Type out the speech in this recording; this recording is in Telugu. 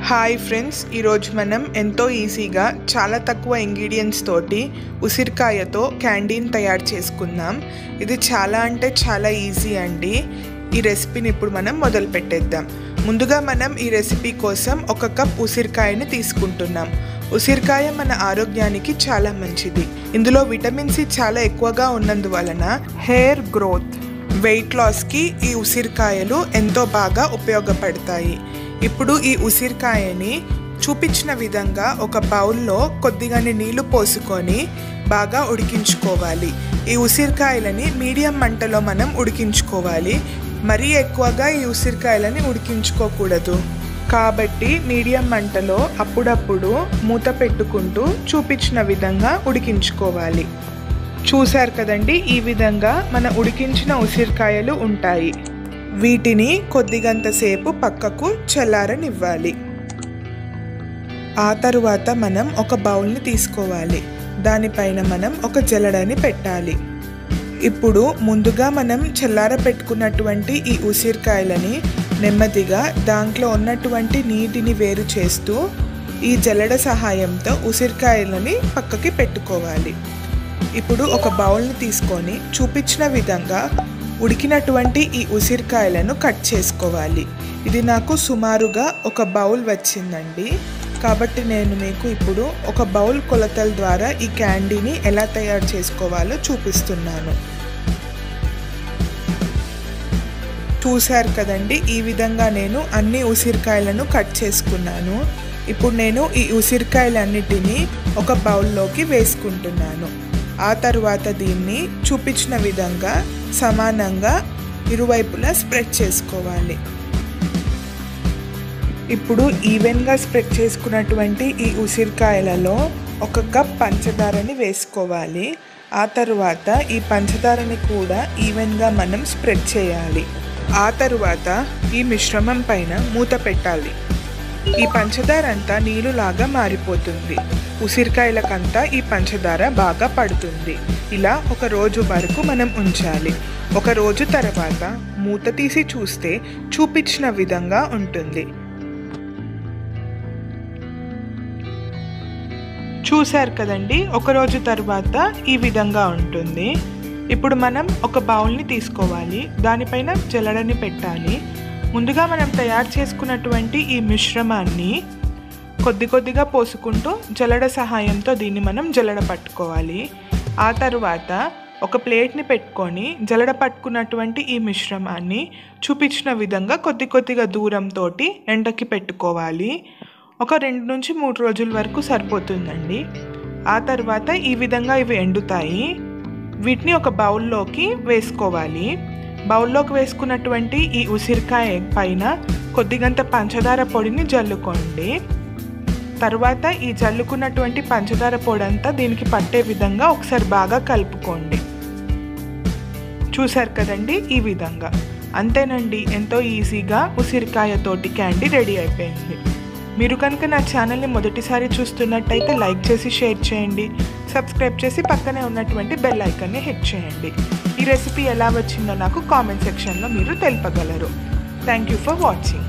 హాయ్ ఫ్రెండ్స్, ఈరోజు మనం ఎంతో ఈజీగా చాలా తక్కువ ఇంగ్రీడియంట్స్ తోటి ఉసిరికాయతో క్యాండీని తయారు చేసుకుందాం. ఇది చాలా అంటే చాలా ఈజీ అండి. ఈ రెసిపీని ఇప్పుడు మనం మొదలు పెట్టేద్దాం. ముందుగా మనం ఈ రెసిపీ కోసం 1 కప్ ఉసిరికాయని తీసుకుంటున్నాం. ఉసిరికాయ మన ఆరోగ్యానికి చాలా మంచిది. ఇందులో విటమిన్ సి చాలా ఎక్కువగా ఉన్నందువలన హెయిర్ గ్రోత్, వెయిట్ లాస్కి ఈ ఉసిరికాయలు ఎంతో బాగా ఉపయోగపడతాయి. ఇప్పుడు ఈ ఉసిరికాయని చూపించిన విధంగా ఒక బౌల్లో కొద్దిగానే నీళ్లు పోసుకొని బాగా ఉడికించుకోవాలి. ఈ ఉసిరికాయలని మీడియం మంటలో మనం ఉడికించుకోవాలి. మరీ ఎక్కువగా ఈ ఉసిరికాయలని ఉడికించుకోకూడదు. కాబట్టి మీడియం మంటలో అప్పుడప్పుడు మూత పెట్టుకుంటూ చూపించిన విధంగా ఉడికించుకోవాలి. చూశారు కదండి, ఈ విధంగా మన ఉడికించిన ఉసిరికాయలు ఉంటాయి. వీటిని కొద్దిగంతసేపు పక్కకు చల్లారనివ్వాలి. ఆ తరువాత మనం ఒక బౌల్ని తీసుకోవాలి. దానిపైన మనం ఒక జల్లెడని పెట్టాలి. ఇప్పుడు ముందుగా మనం చల్లార పెట్టుకున్నటువంటి ఈ ఉసిరికాయలని నెమ్మదిగా దాంట్లో ఉన్నటువంటి నీటిని వేరు చేస్తూ ఈ జల్లెడ సహాయంతో ఉసిరికాయలని పక్కకి పెట్టుకోవాలి. ఇప్పుడు ఒక బౌల్ని తీసుకొని చూపించిన విధంగా ఉడికినటువంటి ఈ ఉసిరికాయలను కట్ చేసుకోవాలి. ఇది నాకు సుమారుగా ఒక బౌల్ వచ్చిందండి. కాబట్టి నేను మీకు ఇప్పుడు ఒక బౌల్ కొలతల ద్వారా ఈ క్యాండీని ఎలా తయారు చేసుకోవాలో చూపిస్తున్నాను. చూశారు కదండి, ఈ విధంగా నేను అన్ని ఉసిరికాయలను కట్ చేసుకున్నాను. ఇప్పుడు నేను ఈ ఉసిరికాయలన్నిటినీ ఒక బౌల్లోకి వేసుకుంటున్నాను. ఆ తర్వాత దీన్ని చూపించిన విధంగా సమానంగా ఇరువైపులా స్ప్రెడ్ చేసుకోవాలి. ఇప్పుడు ఈవెన్గా స్ప్రెడ్ చేసుకున్నటువంటి ఈ ఉసిరికాయలలో 1 కప్ పంచదారని వేసుకోవాలి. ఆ తరువాత ఈ పంచదారని కూడా ఈవెన్గా మనం స్ప్రెడ్ చేయాలి. ఆ తరువాత ఈ మిశ్రమం పైన మూత పెట్టాలి. ఈ పంచదార అంతా నీళ్ళులాగా మారిపోతుంది. ఉసిరికాయలకంతా ఈ పంచదార బాగా పడుతుంది. ఇలా 1 రోజు వరకు మనం ఉంచాలి. 1 రోజు తర్వాత మూత తీసి చూస్తే చూపించిన విధంగా ఉంటుంది. చూశారు కదండి, 1 రోజు తర్వాత ఈ విధంగా ఉంటుంది. ఇప్పుడు మనం ఒక బౌల్ని తీసుకోవాలి. దానిపైన జల్లెడని పెట్టాలి. ముందుగా మనం తయారు చేసుకున్నటువంటి ఈ మిశ్రమాన్ని కొద్దిగా పోసుకుంటూ జల్లెడ సహాయంతో దీన్ని మనం జల్లెడ పట్టుకోవాలి. ఆ తర్వాత ఒక ప్లేట్ని పెట్టుకొని జల్లెడ పట్టుకున్నటువంటి ఈ మిశ్రమాన్ని చూపించిన విధంగా కొద్దిగా దూరంతో ఎండకి పెట్టుకోవాలి. ఒక 2 నుంచి 3 రోజుల వరకు సరిపోతుందండి. ఆ తర్వాత ఈ విధంగా ఇవి ఎండుతాయి. వీటిని ఒక బౌల్లోకి వేసుకోవాలి. బౌల్లోకి వేసుకున్నటువంటి ఈ ఉసిరికాయ పైన కొద్దిగంత పంచదార పొడిని జల్లుకోండి. తర్వాత ఈ జల్లుకున్నటువంటి పంచదార పొడి అంతా దీనికి పట్టే విధంగా ఒకసారి బాగా కలుపుకోండి. చూశారు కదండి, ఈ విధంగా. అంతేనండి, ఎంతో ఈజీగా ఉసిరికాయతోటి క్యాండీ రెడీ అయిపోయింది. మీరు కనుక నా ఛానల్ని మొదటిసారి చూస్తున్నట్టయితే లైక్ చేసి షేర్ చేయండి. సబ్స్క్రైబ్ చేసి పక్కనే ఉన్నటువంటి బెల్ ఐకాన్ని హిట్ చేయండి. ఈ రెసిపీ ఎలా వచ్చిందో నాకు కామెంట్ సెక్షన్లో మీరు తెలుపగలరు. Thank you for watching.